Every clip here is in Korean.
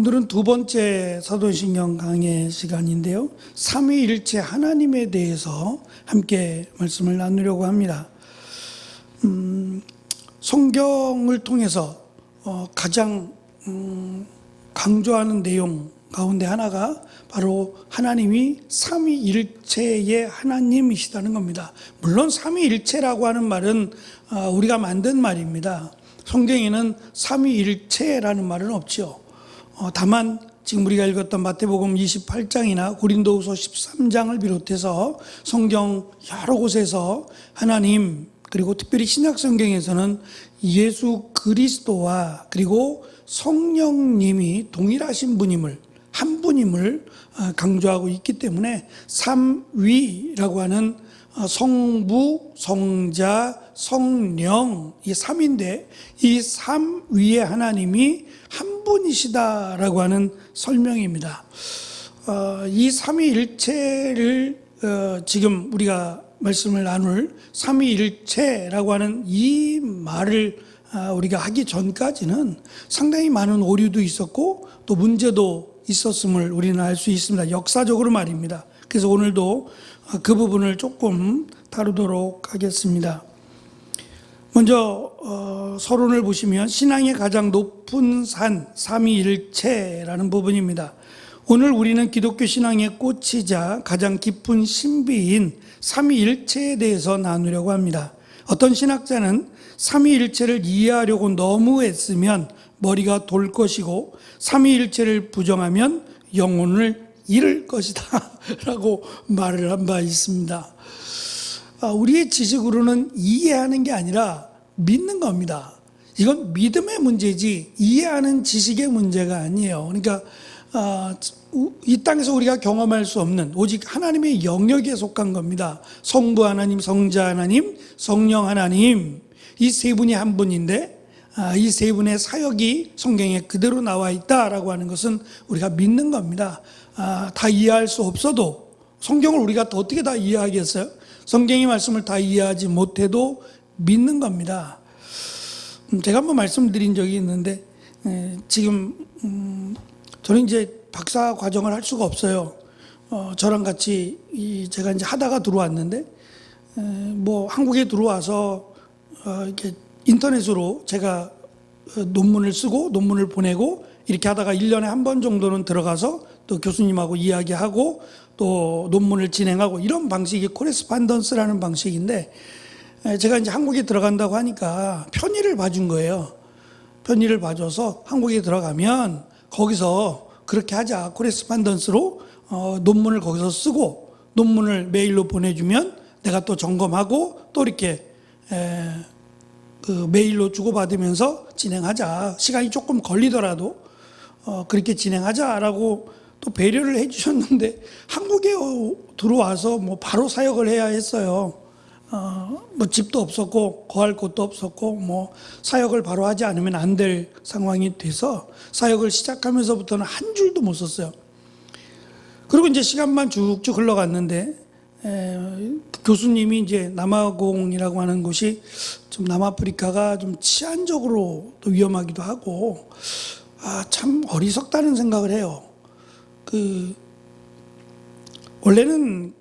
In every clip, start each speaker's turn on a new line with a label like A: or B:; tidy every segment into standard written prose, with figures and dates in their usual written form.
A: 오늘은 두 번째 사도신경 강의 시간인데요. 삼위일체 하나님에 대해서 함께 말씀을 나누려고 합니다. 성경을 통해서 가장 강조하는 내용 가운데 하나가 바로 하나님이 삼위일체의 하나님이시다는 겁니다. 물론 삼위일체라고 하는 말은 우리가 만든 말입니다. 성경에는 삼위일체라는 말은 없죠. 다만 지금 우리가 읽었던 마태복음 28장이나 고린도후서 13장을 비롯해서 성경 여러 곳에서 하나님, 그리고 특별히 신약 성경에서는 예수 그리스도와 그리고 성령님이 동일하신 분임을, 한 분임을 강조하고 있기 때문에 삼위라고 하는 성부, 성자, 성령, 이 삼인데 이 삼위의 하나님이 한 분이시다라고 하는 설명입니다. 이 삼위일체를 지금 우리가 말씀을 나눌 삼위일체라고 하는 이 말을 우리가 하기 전까지는 상당히 많은 오류도 있었고 또 문제도 있었음을 우리는 알 수 있습니다. 역사적으로 말입니다. 그래서 오늘도 그 부분을 조금 다루도록 하겠습니다. 먼저 서론을 보시면 신앙의 가장 높은 산 삼위일체라는 부분입니다. 오늘 우리는 기독교 신앙의 꽃이자 가장 깊은 신비인 삼위일체에 대해서 나누려고 합니다. 어떤 신학자는 삼위일체를 이해하려고 너무 애쓰면 머리가 돌 것이고 삼위일체를 부정하면 영혼을 잃을 것이다 라고 말을 한 바 있습니다. 우리의 지식으로는 이해하는 게 아니라 믿는 겁니다. 이건 믿음의 문제지 이해하는 지식의 문제가 아니에요. 그러니까 이 땅에서 우리가 경험할 수 없는 오직 하나님의 영역에 속한 겁니다. 성부 하나님, 성자 하나님, 성령 하나님, 이 세 분이 한 분인데 이 세 분의 사역이 성경에 그대로 나와 있다라고 하는 것은 우리가 믿는 겁니다. 다 이해할 수 없어도 성경을 우리가 어떻게 다 이해하겠어요? 성경의 말씀을 다 이해하지 못해도 믿는 겁니다. 제가 한번 말씀드린 적이 있는데 지금 저는 이제 박사 과정을 할 수가 없어요. 저랑 같이 제가 이제 하다가 들어왔는데 뭐 한국에 들어와서 이렇게 인터넷으로 제가 논문을 쓰고 논문을 보내고 이렇게 하다가 1년에 한 번 정도는 들어가서 또 교수님하고 이야기하고 또 논문을 진행하고 이런 방식이 코레스판던스라는 방식인데 제가 이제 한국에 들어간다고 하니까 편의를 봐준 거예요. 편의를 봐줘서 한국에 들어가면 거기서 그렇게 하자. 코레스판던스로 논문을 거기서 쓰고 논문을 메일로 보내주면 내가 또 점검하고 또 이렇게 그 메일로 주고받으면서 진행하자. 시간이 조금 걸리더라도 그렇게 진행하자라고 또 배려를 해주셨는데 한국에 들어와서 뭐 바로 사역을 해야 했어요. 뭐 집도 없었고 거할 곳도 없었고 뭐 사역을 바로 하지 않으면 안 될 상황이 돼서 사역을 시작하면서부터는 한 줄도 못 썼어요. 그리고 이제 시간만 쭉쭉 흘러갔는데 교수님이 이제 남아공이라고 하는 곳이 좀 남아프리카가 좀 치안적으로 또 위험하기도 하고 참 어리석다는 생각을 해요. 원래는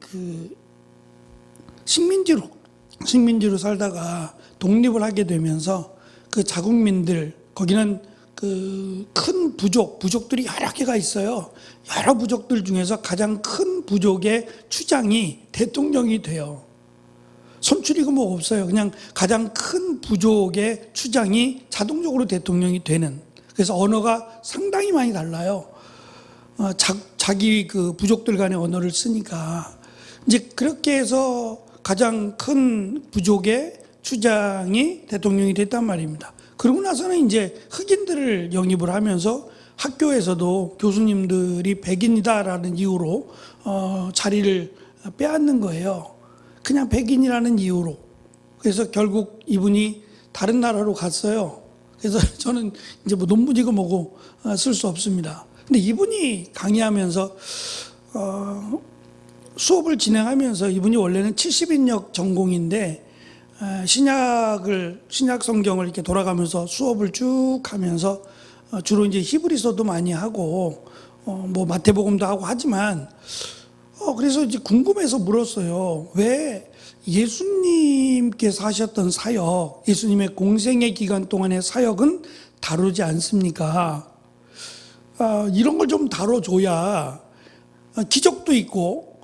A: 식민지로 살다가 독립을 하게 되면서 그 자국민들 거기는 큰 부족들이 여러 개가 있어요. 여러 부족들 중에서 가장 큰 부족의 추장이 대통령이 돼요. 선출이고 뭐 없어요. 그냥 가장 큰 부족의 추장이 자동적으로 대통령이 되는. 그래서 언어가 상당히 많이 달라요. 자기 그 부족들 간의 언어를 쓰니까 이제 그렇게 해서 가장 큰 부족의 추장이 대통령이 됐단 말입니다. 그러고 나서는 이제 흑인들을 영입을 하면서 학교에서도 교수님들이 백인이다라는 이유로 자리를 빼앗는 거예요. 그냥 백인이라는 이유로. 그래서 결국 이분이 다른 나라로 갔어요. 그래서 저는 이제 뭐 논문이고 뭐고 쓸 수 없습니다. 근데 이분이 강의하면서 수업을 진행하면서 이분이 원래는 70인역 전공인데 신약 성경을 이렇게 돌아가면서 수업을 쭉 하면서 주로 이제 히브리서도 많이 하고 뭐 마태복음도 하고 하지만 그래서 이제 궁금해서 물었어요. 왜 예수님께서 하셨던 사역, 예수님의 공생의 기간 동안의 사역은 다루지 않습니까? 이런 걸 좀 다뤄줘야 기적도 있고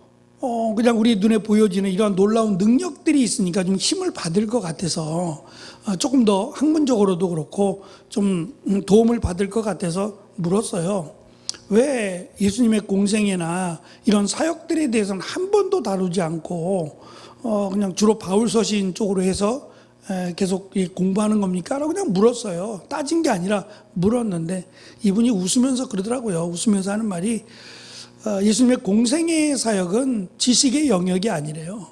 A: 그냥 우리 눈에 보여지는 이러한 놀라운 능력들이 있으니까 좀 힘을 받을 것 같아서 조금 더 학문적으로도 그렇고 좀 도움을 받을 것 같아서 물었어요. 왜 예수님의 공생애나 이런 사역들에 대해서는 한 번도 다루지 않고 그냥 주로 바울서신 쪽으로 해서 계속 공부하는 겁니까? 라고 그냥 물었어요. 따진 게 아니라 물었는데 이분이 웃으면서 그러더라고요. 웃으면서 하는 말이 예수님의 공생애의 사역은 지식의 영역이 아니래요.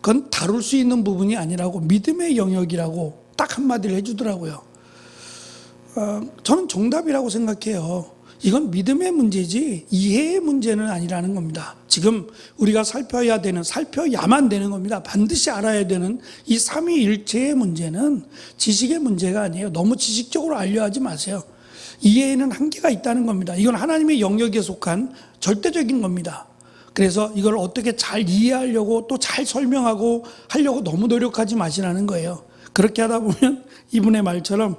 A: 그건 다룰 수 있는 부분이 아니라고, 믿음의 영역이라고 딱 한마디를 해주더라고요. 저는 정답이라고 생각해요. 이건 믿음의 문제지 이해의 문제는 아니라는 겁니다. 지금 우리가 살펴야만 되는 겁니다. 반드시 알아야 되는 이 삼위일체의 문제는 지식의 문제가 아니에요. 너무 지식적으로 알려하지 마세요. 이해에는 한계가 있다는 겁니다. 이건 하나님의 영역에 속한 절대적인 겁니다. 그래서 이걸 어떻게 잘 이해하려고 또 잘 설명하고 하려고 너무 노력하지 마시라는 거예요. 그렇게 하다 보면 이분의 말처럼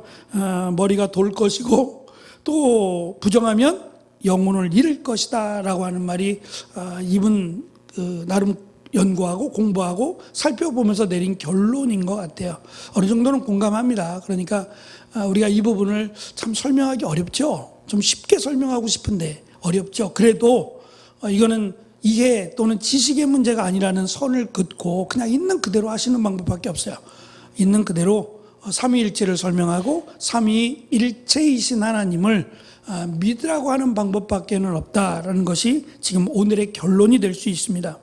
A: 머리가 돌 것이고 또 부정하면 영혼을 잃을 것이다 라고 하는 말이 이분 나름 연구하고 공부하고 살펴보면서 내린 결론인 것 같아요. 어느 정도는 공감합니다. 그러니까 우리가 이 부분을 참 설명하기 어렵죠. 좀 쉽게 설명하고 싶은데 어렵죠. 그래도 이거는 이해 또는 지식의 문제가 아니라는 선을 긋고 그냥 있는 그대로 하시는 방법밖에 없어요. 있는 그대로 삼위일체를 설명하고 삼위일체이신 하나님을 믿으라고 하는 방법밖에는 없다라는 것이 지금 오늘의 결론이 될 수 있습니다.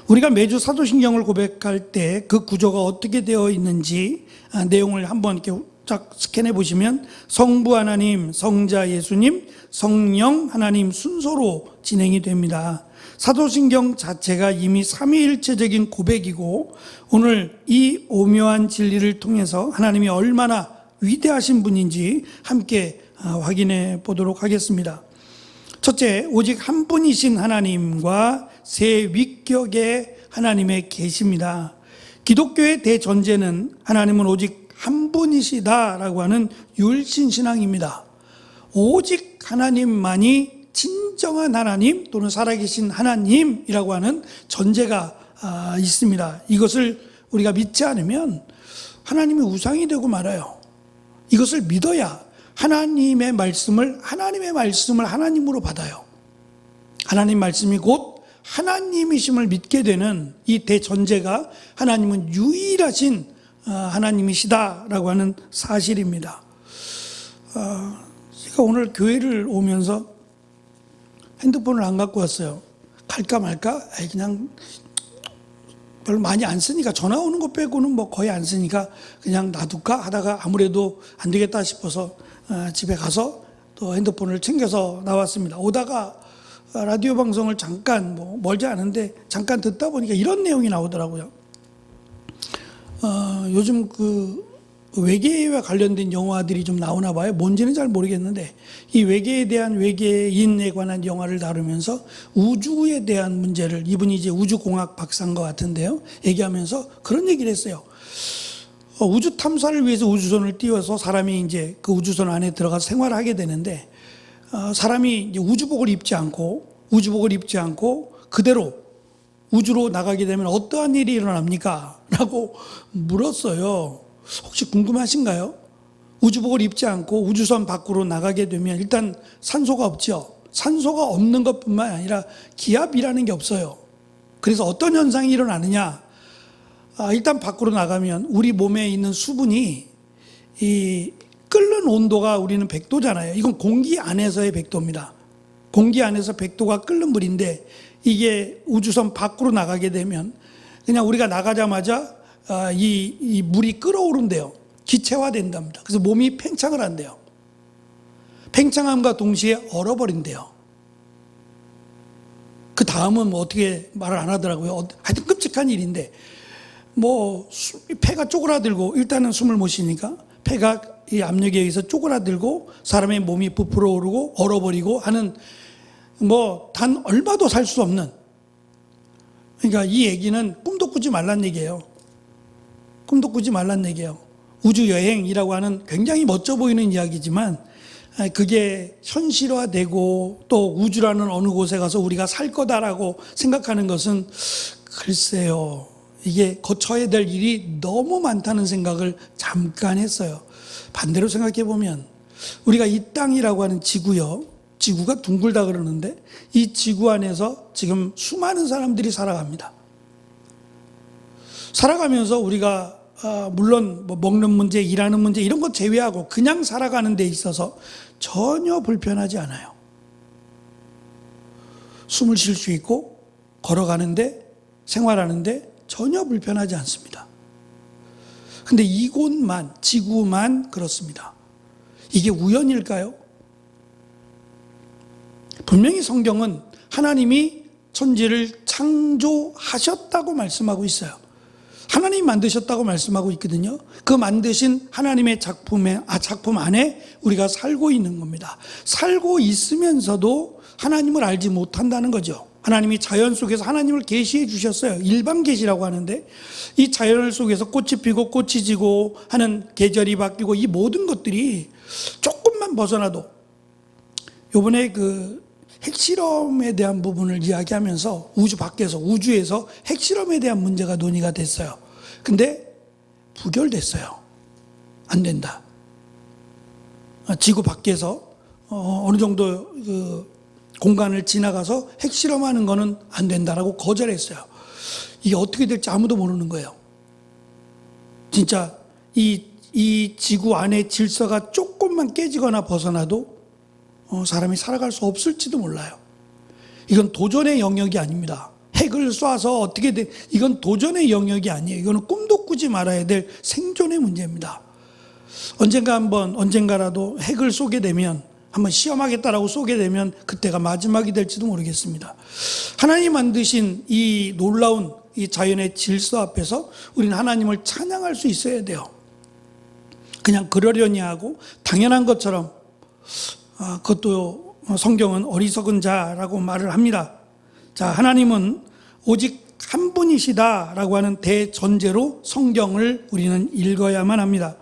A: 우리가 매주 사도신경을 고백할 때 그 구조가 어떻게 되어 있는지 내용을 한번 이렇게 쫙 스캔해 보시면 성부 하나님, 성자 예수님, 성령 하나님 순서로 진행이 됩니다. 사도신경 자체가 이미 삼위일체적인 고백이고 오늘 이 오묘한 진리를 통해서 하나님이 얼마나 위대하신 분인지 함께 확인해 보도록 하겠습니다. 첫째, 오직 한 분이신 하나님과 세 위격의 하나님의 계십니다. 기독교의 대전제는 하나님은 오직 한 분이시다라고 하는 율신신앙입니다. 오직 하나님만이 진정한 하나님 또는 살아계신 하나님이라고 하는 전제가 있습니다. 이것을 우리가 믿지 않으면 하나님이 우상이 되고 말아요. 이것을 믿어야 하나님의 말씀을 하나님으로 받아요. 하나님 말씀이 곧 하나님이심을 믿게 되는 이 대전제가 하나님은 유일하신 하나님이시다라고 하는 사실입니다. 제가 오늘 교회를 오면서 핸드폰을 안 갖고 왔어요. 갈까 말까? 그냥 별로 많이 안 쓰니까 전화 오는 거 빼고는 뭐 거의 안 쓰니까 그냥 놔둘까 하다가 아무래도 안 되겠다 싶어서 집에 가서 또 핸드폰을 챙겨서 나왔습니다. 오다가 라디오 방송을 잠깐 멀지 않은데 잠깐 듣다 보니까 이런 내용이 나오더라고요. 요즘 그 외계와 관련된 영화들이 좀 나오나 봐요. 뭔지는 잘 모르겠는데 이 외계에 대한 외계인에 관한 영화를 다루면서 우주에 대한 문제를 이분이 이제 우주공학 박사인 것 같은데요. 얘기하면서 그런 얘기를 했어요. 우주 탐사를 위해서 우주선을 띄워서 사람이 이제 그 우주선 안에 들어가서 생활을 하게 되는데 사람이 이제 우주복을 입지 않고 그대로 우주로 나가게 되면 어떠한 일이 일어납니까? 라고 물었어요. 혹시 궁금하신가요? 우주복을 입지 않고 우주선 밖으로 나가게 되면 일단 산소가 없죠. 산소가 없는 것뿐만 아니라 기압이라는 게 없어요. 그래서 어떤 현상이 일어나느냐? 일단 밖으로 나가면 우리 몸에 있는 수분이 이 끓는 온도가 우리는 100도잖아요. 이건 공기 안에서의 100도입니다. 공기 안에서 100도가 끓는 물인데 이게 우주선 밖으로 나가게 되면 그냥 우리가 나가자마자 이 물이 끓어오른대요. 기체화된답니다. 그래서 몸이 팽창을 한대요. 팽창함과 동시에 얼어버린대요. 그 다음은 뭐 어떻게 말을 안 하더라고요. 하여튼 끔찍한 일인데 폐가 쪼그라들고 일단은 숨을 못 쉬니까 폐가 이 압력에 의해서 쪼그라들고 사람의 몸이 부풀어 오르고 얼어버리고 하는 단 얼마도 살 수 없는, 그러니까 이 얘기는 꿈도 꾸지 말란 얘기예요. 꿈도 꾸지 말란 얘기예요. 우주여행이라고 하는 굉장히 멋져 보이는 이야기지만 그게 현실화되고 또 우주라는 어느 곳에 가서 우리가 살 거다라고 생각하는 것은 글쎄요, 이게 거쳐야 될 일이 너무 많다는 생각을 잠깐 했어요. 반대로 생각해 보면 우리가 이 땅이라고 하는 지구요, 지구가 둥글다 그러는데 이 지구 안에서 지금 수많은 사람들이 살아갑니다. 살아가면서 우리가 물론 먹는 문제, 일하는 문제 이런 것 제외하고 그냥 살아가는 데 있어서 전혀 불편하지 않아요. 숨을 쉴 수 있고 걸어가는데, 생활하는데 전혀 불편하지 않습니다. 근데 이곳만, 지구만 그렇습니다. 이게 우연일까요? 분명히 성경은 하나님이 천지를 창조하셨다고 말씀하고 있어요. 하나님이 만드셨다고 말씀하고 있거든요. 그 만드신 하나님의 작품 안에 우리가 살고 있는 겁니다. 살고 있으면서도 하나님을 알지 못한다는 거죠. 하나님이 자연 속에서 하나님을 계시해 주셨어요. 일반 계시라고 하는데 이 자연 속에서 꽃이 피고 꽃이 지고 하는 계절이 바뀌고 이 모든 것들이 조금만 벗어나도, 요번에 그 핵실험에 대한 부분을 이야기하면서 우주 밖에서, 우주에서 핵실험에 대한 문제가 논의가 됐어요. 근데 부결됐어요. 안 된다. 지구 밖에서 어느 정도 그 공간을 지나가서 핵실험하는 거는 안 된다라고 거절했어요. 이게 어떻게 될지 아무도 모르는 거예요. 진짜 이 지구 안의 질서가 조금만 깨지거나 벗어나도 사람이 살아갈 수 없을지도 몰라요. 이건 도전의 영역이 아닙니다. 핵을 쏴서 어떻게 돼? 이건 도전의 영역이 아니에요. 이거는 꿈도 꾸지 말아야 될 생존의 문제입니다. 언젠가라도 핵을 쏘게 되면, 한번 시험하겠다라고 쏘게 되면 그때가 마지막이 될지도 모르겠습니다. 하나님 만드신 이 놀라운 이 자연의 질서 앞에서 우리는 하나님을 찬양할 수 있어야 돼요. 그냥 그러려니 하고 당연한 것처럼, 그것도 성경은 어리석은 자라고 말을 합니다. 자, 하나님은 오직 한 분이시다라고 하는 대전제로 성경을 우리는 읽어야만 합니다.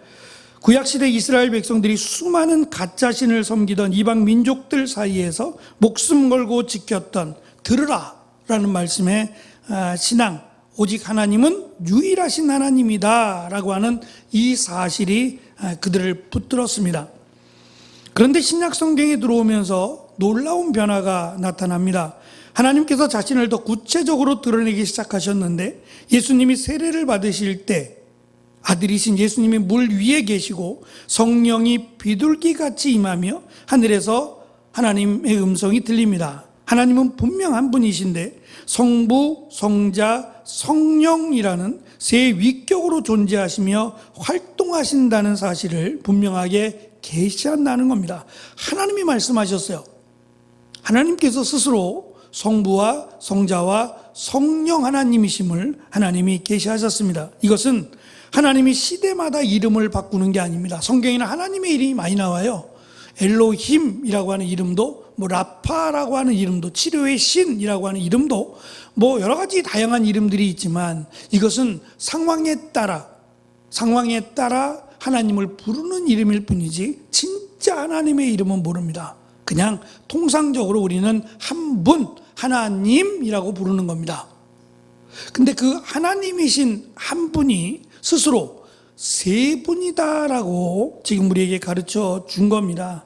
A: 구약시대 이스라엘 백성들이 수많은 가짜신을 섬기던 이방 민족들 사이에서 목숨 걸고 지켰던 들으라 라는 말씀의 신앙, 오직 하나님은 유일하신 하나님이다 라고 하는 이 사실이 그들을 붙들었습니다. 그런데 신약 성경에 들어오면서 놀라운 변화가 나타납니다. 하나님께서 자신을 더 구체적으로 드러내기 시작하셨는데, 예수님이 세례를 받으실 때 아들이신 예수님이 물 위에 계시고 성령이 비둘기같이 임하며 하늘에서 하나님의 음성이 들립니다. 하나님은 분명 한 분이신데 성부, 성자, 성령이라는 세 위격으로 존재하시며 활동하신다는 사실을 분명하게 계시한다는 겁니다. 하나님이 말씀하셨어요. 하나님께서 스스로 성부와 성자와 성령 하나님이심을 하나님이 계시하셨습니다. 이것은 하나님이 시대마다 이름을 바꾸는 게 아닙니다. 성경에는 하나님의 이름이 많이 나와요. 엘로힘이라고 하는 이름도, 라파라고 하는 이름도, 치료의 신이라고 하는 이름도, 여러 가지 다양한 이름들이 있지만 이것은 상황에 따라 하나님을 부르는 이름일 뿐이지 진짜 하나님의 이름은 모릅니다. 그냥 통상적으로 우리는 한 분, 하나님이라고 부르는 겁니다. 근데 그 하나님이신 한 분이 스스로 세 분이다라고 지금 우리에게 가르쳐 준 겁니다.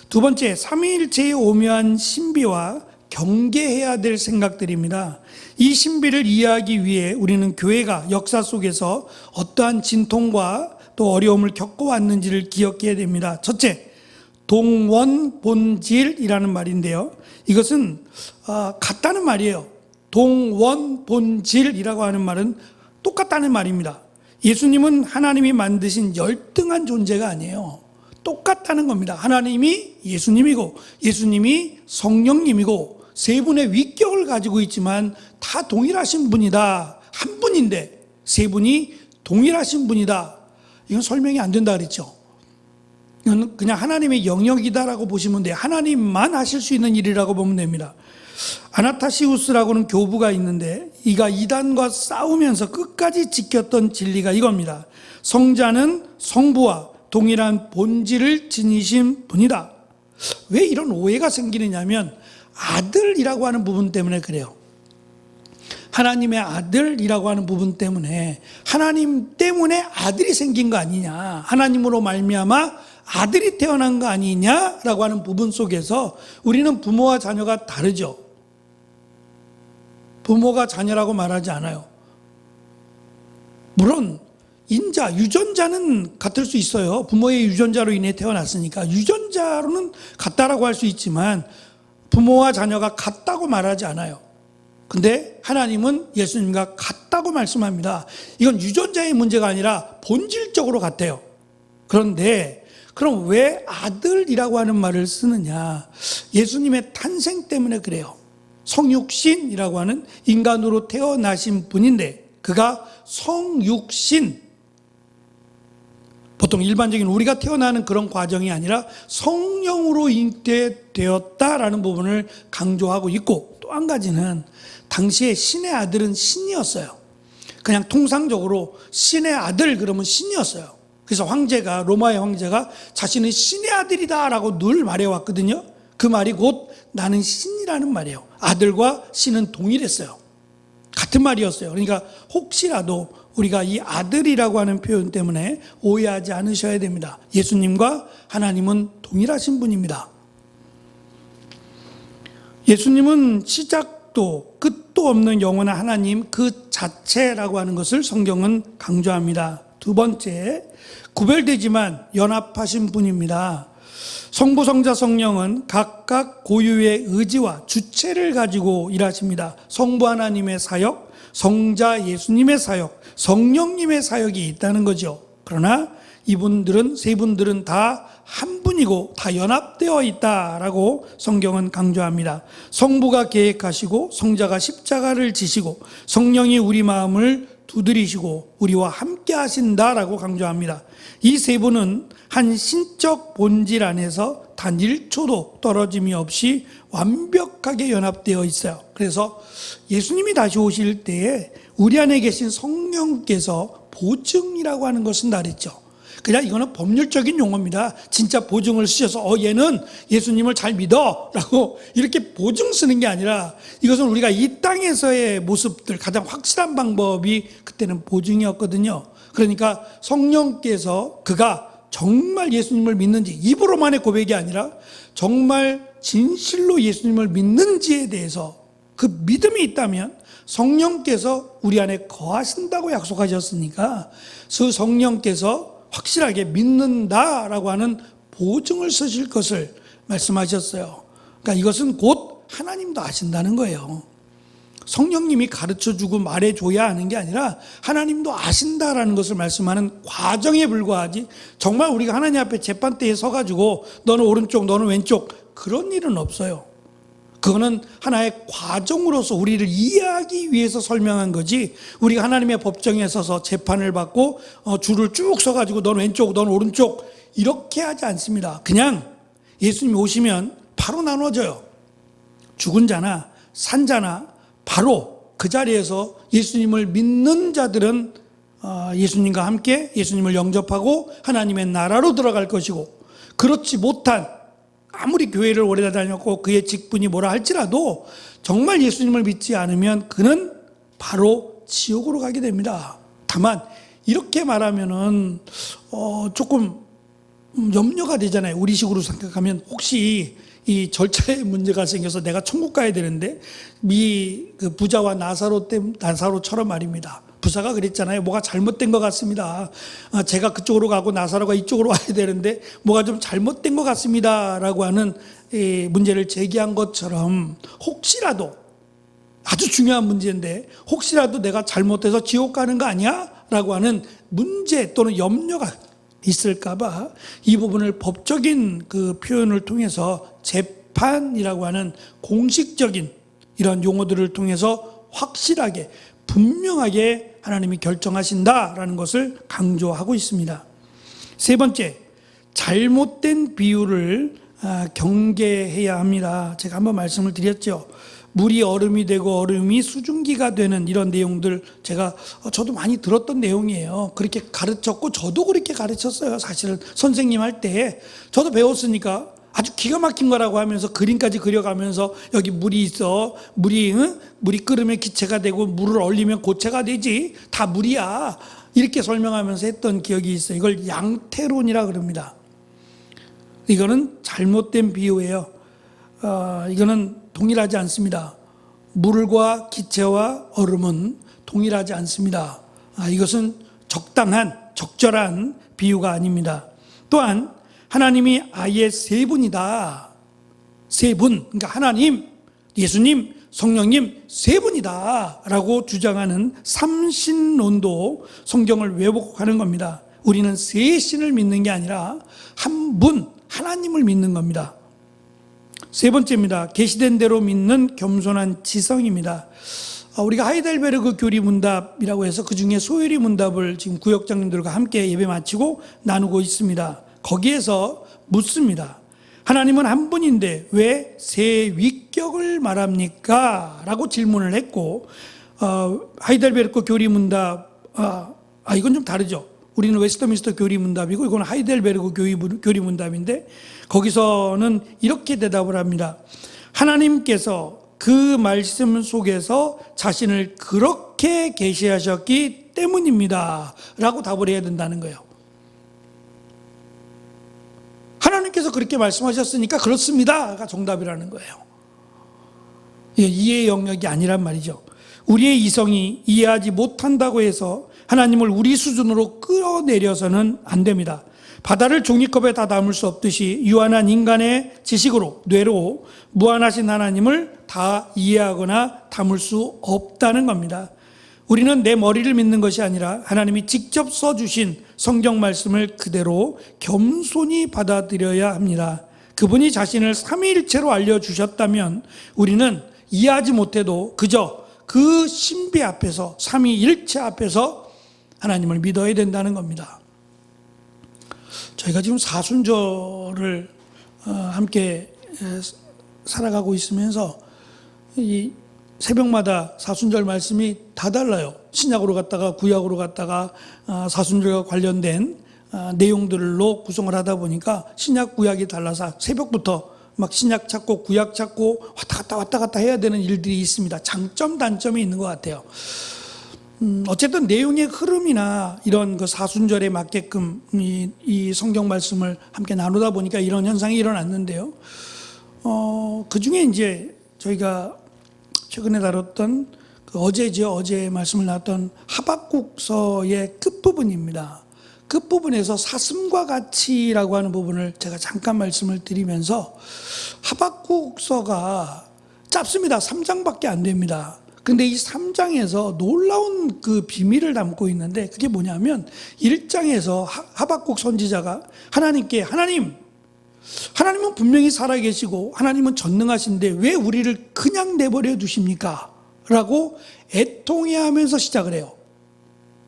A: 두 번째, 삼위일체의 오묘한 신비와 경계해야 될 생각들입니다. 이 신비를 이해하기 위해 우리는 교회가 역사 속에서 어떠한 진통과 또 어려움을 겪어왔는지를 기억해야 됩니다. 첫째, 동원본질이라는 말인데요. 이것은 같다는 말이에요. 동원본질이라고 하는 말은 똑같다는 말입니다. 예수님은 하나님이 만드신 열등한 존재가 아니에요. 똑같다는 겁니다. 하나님이 예수님이고 예수님이 성령님이고 세 분의 위격을 가지고 있지만 다 동일하신 분이다. 한 분인데 세 분이 동일하신 분이다. 이건 설명이 안 된다 그랬죠. 이건 그냥 하나님의 영역이다라고 보시면 돼요. 하나님만 하실 수 있는 일이라고 보면 됩니다. 아나타시우스라고는 교부가 있는데 이가 이단과 싸우면서 끝까지 지켰던 진리가 이겁니다. 성자는 성부와 동일한 본질을 지니신 분이다. 왜 이런 오해가 생기느냐면 아들이라고 하는 부분 때문에 그래요. 하나님의 아들이라고 하는 부분 때문에 하나님 때문에 아들이 생긴 거 아니냐, 하나님으로 말미암아 아들이 태어난 거 아니냐라고 하는 부분 속에서 우리는 부모와 자녀가 다르죠. 부모가 자녀라고 말하지 않아요. 물론 인자, 유전자는 같을 수 있어요. 부모의 유전자로 인해 태어났으니까 유전자로는 같다라고 할 수 있지만 부모와 자녀가 같다고 말하지 않아요. 근데 하나님은 예수님과 같다고 말씀합니다. 이건 유전자의 문제가 아니라 본질적으로 같아요. 그런데 그럼 왜 아들이라고 하는 말을 쓰느냐? 예수님의 탄생 때문에 그래요. 성육신이라고 하는 인간으로 태어나신 분인데 그가 성육신, 보통 일반적인 우리가 태어나는 그런 과정이 아니라 성령으로 잉태되었다라는 부분을 강조하고 있고, 또 한 가지는 당시에 신의 아들은 신이었어요. 그냥 통상적으로 신의 아들 그러면 신이었어요. 그래서 황제가, 로마의 황제가 자신은 신의 아들이다라고 늘 말해왔거든요. 그 말이 곧 나는 신이라는 말이에요. 아들과 신은 동일했어요. 같은 말이었어요. 그러니까 혹시라도 우리가 이 아들이라고 하는 표현 때문에 오해하지 않으셔야 됩니다. 예수님과 하나님은 동일하신 분입니다. 예수님은 시작도 끝도 없는 영원한 하나님 그 자체라고 하는 것을 성경은 강조합니다. 두 번째, 구별되지만 연합하신 분입니다. 성부, 성자, 성령은 각각 고유의 의지와 주체를 가지고 일하십니다. 성부 하나님의 사역, 성자 예수님의 사역, 성령님의 사역이 있다는 거죠. 그러나 이분들은, 세 분들은 다 한 분이고 다 연합되어 있다라고 성경은 강조합니다. 성부가 계획하시고 성자가 십자가를 지시고 성령이 우리 마음을 두드리시고 우리와 함께 하신다라고 강조합니다. 이 세 분은 한 신적 본질 안에서 단 1초도 떨어짐이 없이 완벽하게 연합되어 있어요. 그래서 예수님이 다시 오실 때에 우리 안에 계신 성령께서 보증이라고 하는 것을 쓴다 그랬죠. 그냥 이거는 법률적인 용어입니다. 진짜 보증을 쓰셔서 얘는 예수님을 잘 믿어 라고 이렇게 보증 쓰는 게 아니라 이것은 우리가 이 땅에서의 모습들, 가장 확실한 방법이 그때는 보증이었거든요. 그러니까 성령께서 그가 정말 예수님을 믿는지, 입으로만의 고백이 아니라 정말 진실로 예수님을 믿는지에 대해서 그 믿음이 있다면 성령께서 우리 안에 거하신다고 약속하셨으니까 그 성령께서 확실하게 믿는다라고 하는 보증을 쓰실 것을 말씀하셨어요. 그러니까 이것은 곧 하나님도 아신다는 거예요. 성령님이 가르쳐주고 말해줘야 하는 게 아니라 하나님도 아신다라는 것을 말씀하는 과정에 불과하지, 정말 우리가 하나님 앞에 재판대에 서가지고 너는 오른쪽 너는 왼쪽 그런 일은 없어요. 그거는 하나의 과정으로서 우리를 이해하기 위해서 설명한 거지, 우리가 하나님의 법정에 서서 재판을 받고 줄을 쭉 서가지고 너는 왼쪽 너는 오른쪽 이렇게 하지 않습니다. 그냥 예수님이 오시면 바로 나눠져요. 죽은 자나 산 자나 바로 그 자리에서 예수님을 믿는 자들은 예수님과 함께 예수님을 영접하고 하나님의 나라로 들어갈 것이고, 그렇지 못한, 아무리 교회를 오래 다녔고 그의 직분이 뭐라 할지라도 정말 예수님을 믿지 않으면 그는 바로 지옥으로 가게 됩니다. 다만 이렇게 말하면은 조금 염려가 되잖아요. 우리식으로 생각하면 혹시 이 절차에 문제가 생겨서 내가 천국 가야 되는데 그 부자와 나사로처럼 말입니다. 부자가 그랬잖아요. 뭐가 잘못된 것 같습니다. 제가 그쪽으로 가고 나사로가 이쪽으로 와야 되는데 뭐가 좀 잘못된 것 같습니다 라고 하는 문제를 제기한 것처럼, 혹시라도, 아주 중요한 문제인데 혹시라도 내가 잘못해서 지옥 가는 거 아니야? 라고 하는 문제 또는 염려가 있을까봐 이 부분을 법적인 그 표현을 통해서 재판이라고 하는 공식적인 이런 용어들을 통해서 확실하게 분명하게 하나님이 결정하신다라는 것을 강조하고 있습니다. 세 번째, 잘못된 비유를 경계해야 합니다. 제가 한번 말씀을 드렸죠. 물이 얼음이 되고 얼음이 수증기가 되는 이런 내용들 저도 많이 들었던 내용이에요. 그렇게 가르쳤고 저도 그렇게 가르쳤어요. 사실은 선생님 할 때 저도 배웠으니까 아주 기가 막힌 거라고 하면서 그림까지 그려가면서 여기 물이 있어. 물이 끓으면 기체가 되고 물을 얼리면 고체가 되지. 다 물이야. 이렇게 설명하면서 했던 기억이 있어요. 이걸 양태론이라 그럽니다. 이거는 잘못된 비유예요. 이거는 동일하지 않습니다. 물과 기체와 얼음은 동일하지 않습니다. 이것은 적절한 비유가 아닙니다. 또한 하나님이 아예 세 분이다. 세 분, 그러니까 하나님, 예수님, 성령님 세 분이다 라고 주장하는 삼신론도 성경을 왜곡하는 겁니다. 우리는 세 신을 믿는 게 아니라 한 분, 하나님을 믿는 겁니다. 세 번째입니다. 계시된 대로 믿는 겸손한 지성입니다. 우리가 하이델베르그 교리 문답이라고 해서 그중에 소요리 문답을 지금 구역장님들과 함께 예배 마치고 나누고 있습니다. 거기에서 묻습니다. 하나님은 한 분인데 왜 세 위격을 말합니까? 라고 질문을 했고, 하이델베르크 교리 문답, 이건 좀 다르죠. 우리는 웨스터민스터 교리 문답이고 이건 하이델베르크 교리 문답인데 거기서는 이렇게 대답을 합니다. 하나님께서 그 말씀 속에서 자신을 그렇게 계시하셨기 때문입니다 라고 답을 해야 된다는 거예요. 하나님께서 그렇게 말씀하셨으니까 그렇습니다가 정답이라는 거예요. 이해의 영역이 아니란 말이죠. 우리의 이성이 이해하지 못한다고 해서 하나님을 우리 수준으로 끌어내려서는 안 됩니다. 바다를 종이컵에 다 담을 수 없듯이 유한한 인간의 지식으로, 뇌로 무한하신 하나님을 다 이해하거나 담을 수 없다는 겁니다. 우리는 내 머리를 믿는 것이 아니라 하나님이 직접 써주신 성경 말씀을 그대로 겸손히 받아들여야 합니다. 그분이 자신을 삼위일체로 알려주셨다면 우리는 이해하지 못해도 그저 그 신비 앞에서, 삼위일체 앞에서 하나님을 믿어야 된다는 겁니다. 저희가 지금 사순절을 함께 살아가고 있으면서 이 새벽마다 사순절 말씀이 다 달라요. 신약으로 갔다가 구약으로 갔다가 사순절과 관련된 내용들로 구성을 하다 보니까 신약 구약이 달라서 새벽부터 막 신약 찾고 구약 찾고 왔다 갔다 해야 되는 일들이 있습니다. 장점 단점이 있는 것 같아요. 어쨌든 내용의 흐름이나 이런 그 사순절에 맞게끔 이 성경 말씀을 함께 나누다 보니까 이런 현상이 일어났는데요. 그 중에 이제 저희가 최근에 다뤘던 어제 말씀을 나눴던 하박국서의 끝부분입니다. 끝부분에서 사슴과 같이라고 하는 부분을 제가 잠깐 말씀을 드리면서 하박국서가 짧습니다. 3장밖에 안 됩니다. 근데 이 3장에서 놀라운 그 비밀을 담고 있는데 그게 뭐냐면 1장에서 하박국 선지자가 하나님께 하나님은 분명히 살아계시고 하나님은 전능하신데 왜 우리를 그냥 내버려 두십니까? 라고 애통해하면서 시작을 해요.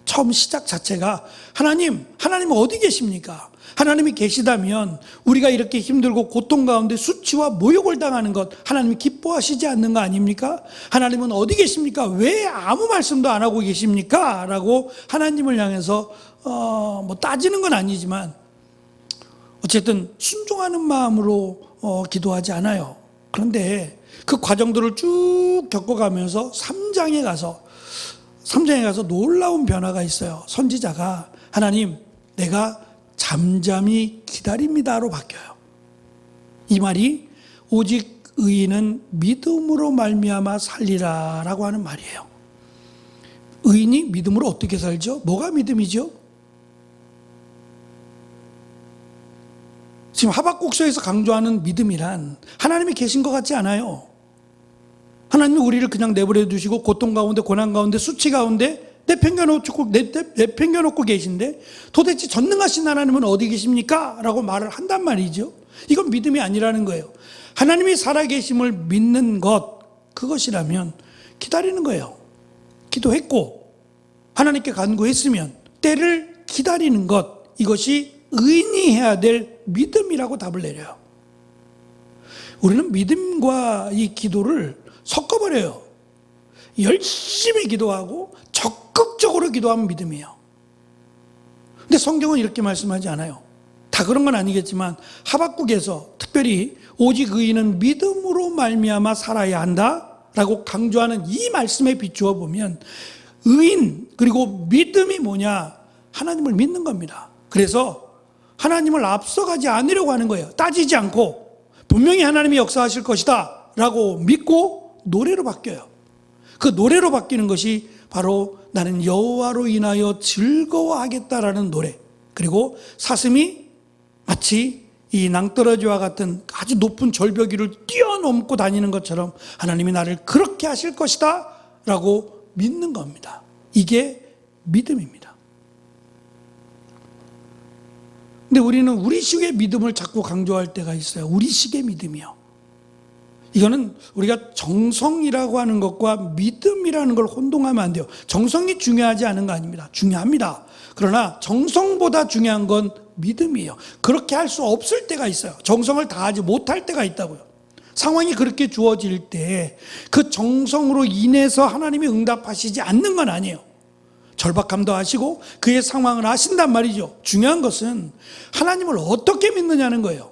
A: 처음 시작 자체가 하나님 어디 계십니까? 하나님이 계시다면 우리가 이렇게 힘들고 고통 가운데 수치와 모욕을 당하는 것 하나님이 기뻐하시지 않는 거 아닙니까? 하나님은 어디 계십니까? 왜 아무 말씀도 안 하고 계십니까? 라고 하나님을 향해서 따지는 건 아니지만 어쨌든 순종하는 마음으로 기도하지 않아요. 그런데 그 과정들을 쭉 겪어가면서 3장에 가서 놀라운 변화가 있어요. 선지자가 하나님 내가 잠잠히 기다립니다로 바뀌어요. 이 말이 오직 의인은 믿음으로 말미암아 살리라 라고 하는 말이에요. 의인이 믿음으로 어떻게 살죠? 뭐가 믿음이죠? 지금 하박국서에서 강조하는 믿음이란 하나님이 계신 것 같지 않아요. 하나님이 우리를 그냥 내버려 두시고 고통 가운데 고난 가운데 수치 가운데 내팽겨놓고 계신데 도대체 전능하신 하나님은 어디 계십니까? 라고 말을 한단 말이죠. 이건 믿음이 아니라는 거예요. 하나님이 살아계심을 믿는 것 그것이라면 기다리는 거예요. 기도했고 하나님께 간구했으면 때를 기다리는 것 이것이 의인이 해야 될 믿음이라고 답을 내려요. 우리는 믿음과 이 기도를 섞어버려요. 열심히 기도하고 적극적으로 기도하면 믿음이에요. 근데 성경은 이렇게 말씀하지 않아요. 다 그런 건 아니겠지만 하박국에서 특별히 오직 의인은 믿음으로 말미암아 살아야 한다라고 강조하는 이 말씀에 비추어 보면 의인 그리고 믿음이 뭐냐? 하나님을 믿는 겁니다. 그래서 하나님을 앞서가지 않으려고 하는 거예요. 따지지 않고 분명히 하나님이 역사하실 것이다 라고 믿고 노래로 바뀌어요. 그 노래로 바뀌는 것이 바로 나는 여호와로 인하여 즐거워하겠다라는 노래, 그리고 사슴이 마치 이 낭떠러지와 같은 아주 높은 절벽 위를 뛰어넘고 다니는 것처럼 하나님이 나를 그렇게 하실 것이다 라고 믿는 겁니다. 이게 믿음입니다. 근데 우리는 우리식의 믿음을 자꾸 강조할 때가 있어요. 우리식의 믿음이요. 이거는 우리가 정성이라고 하는 것과 믿음이라는 걸 혼동하면 안 돼요. 정성이 중요하지 않은 거 아닙니다. 중요합니다. 그러나 정성보다 중요한 건 믿음이에요. 그렇게 할 수 없을 때가 있어요. 정성을 다하지 못할 때가 있다고요. 상황이 그렇게 주어질 때 그 정성으로 인해서 하나님이 응답하시지 않는 건 아니에요. 절박함도 아시고 그의 상황을 아신단 말이죠. 중요한 것은 하나님을 어떻게 믿느냐는 거예요.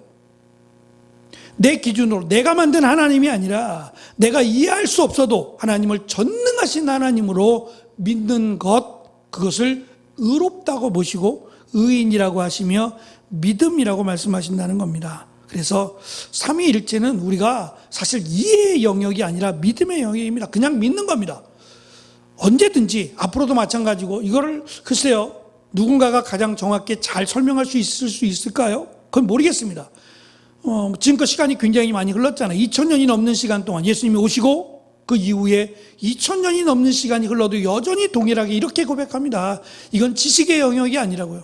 A: 내 기준으로 내가 만든 하나님이 아니라 내가 이해할 수 없어도 하나님을 전능하신 하나님으로 믿는 것, 그것을 의롭다고 보시고 의인이라고 하시며 믿음이라고 말씀하신다는 겁니다. 그래서 삼위일체는 우리가 사실 이해의 영역이 아니라 믿음의 영역입니다. 그냥 믿는 겁니다. 언제든지 앞으로도 마찬가지고 이거를 글쎄요, 누군가가 가장 정확히 잘 설명할 수 있을까요? 그건 모르겠습니다. 지금껏 시간이 굉장히 많이 흘렀잖아요. 2000년이 넘는 시간 동안 예수님이 오시고 그 이후에 2000년이 넘는 시간이 흘러도 여전히 동일하게 이렇게 고백합니다. 이건 지식의 영역이 아니라고요.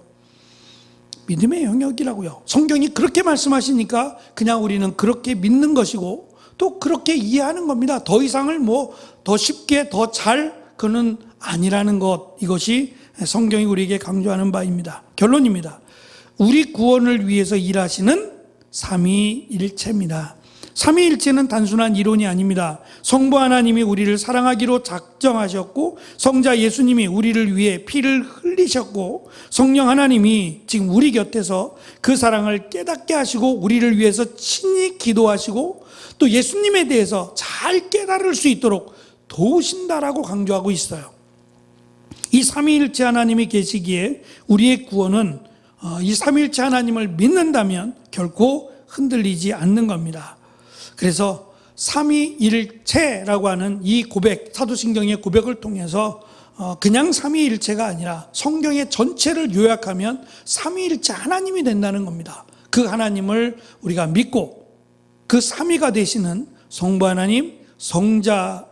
A: 믿음의 영역이라고요. 성경이 그렇게 말씀하시니까 그냥 우리는 그렇게 믿는 것이고 또 그렇게 이해하는 겁니다. 더 이상을 더 쉽게 더 잘 그는 아니라는 것, 이것이 성경이 우리에게 강조하는 바입니다. 결론입니다. 우리 구원을 위해서 일하시는 삼위일체입니다. 삼위일체는 단순한 이론이 아닙니다. 성부 하나님이 우리를 사랑하기로 작정하셨고 성자 예수님이 우리를 위해 피를 흘리셨고 성령 하나님이 지금 우리 곁에서 그 사랑을 깨닫게 하시고 우리를 위해서 친히 기도하시고 또 예수님에 대해서 잘 깨달을 수 있도록 도우신다라고 강조하고 있어요. 이 삼위일체 하나님이 계시기에 우리의 구원은 이 삼위일체 하나님을 믿는다면 결코 흔들리지 않는 겁니다. 그래서 삼위일체라고 하는 이 고백, 사도신경의 고백을 통해서 그냥 삼위일체가 아니라 성경의 전체를 요약하면 삼위일체 하나님이 된다는 겁니다. 그 하나님을 우리가 믿고 그 삼위가 되시는 성부 하나님, 성자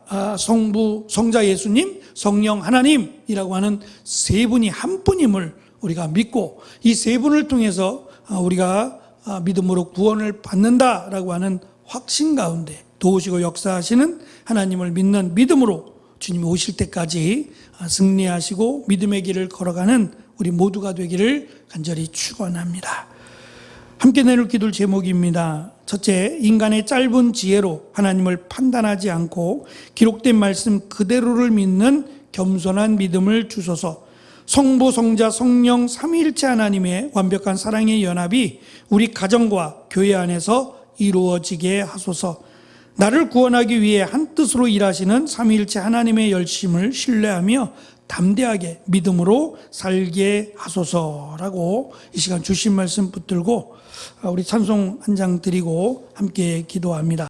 A: 예수님, 성령 하나님이라고 하는 세 분이 한 분임을 우리가 믿고 이 세 분을 통해서 우리가 믿음으로 구원을 받는다라고 하는 확신 가운데 도우시고 역사하시는 하나님을 믿는 믿음으로 주님이 오실 때까지 승리하시고 믿음의 길을 걸어가는 우리 모두가 되기를 간절히 축원합니다. 함께 내놓을 기도의 제목입니다. 첫째, 인간의 짧은 지혜로 하나님을 판단하지 않고 기록된 말씀 그대로를 믿는 겸손한 믿음을 주소서. 성부, 성자, 성령 삼위일체 하나님의 완벽한 사랑의 연합이 우리 가정과 교회 안에서 이루어지게 하소서. 나를 구원하기 위해 한 뜻으로 일하시는 삼위일체 하나님의 열심을 신뢰하며 담대하게 믿음으로 살게 하소서라고 이 시간 주신 말씀 붙들고 우리 찬송 한 장 드리고 함께 기도합니다.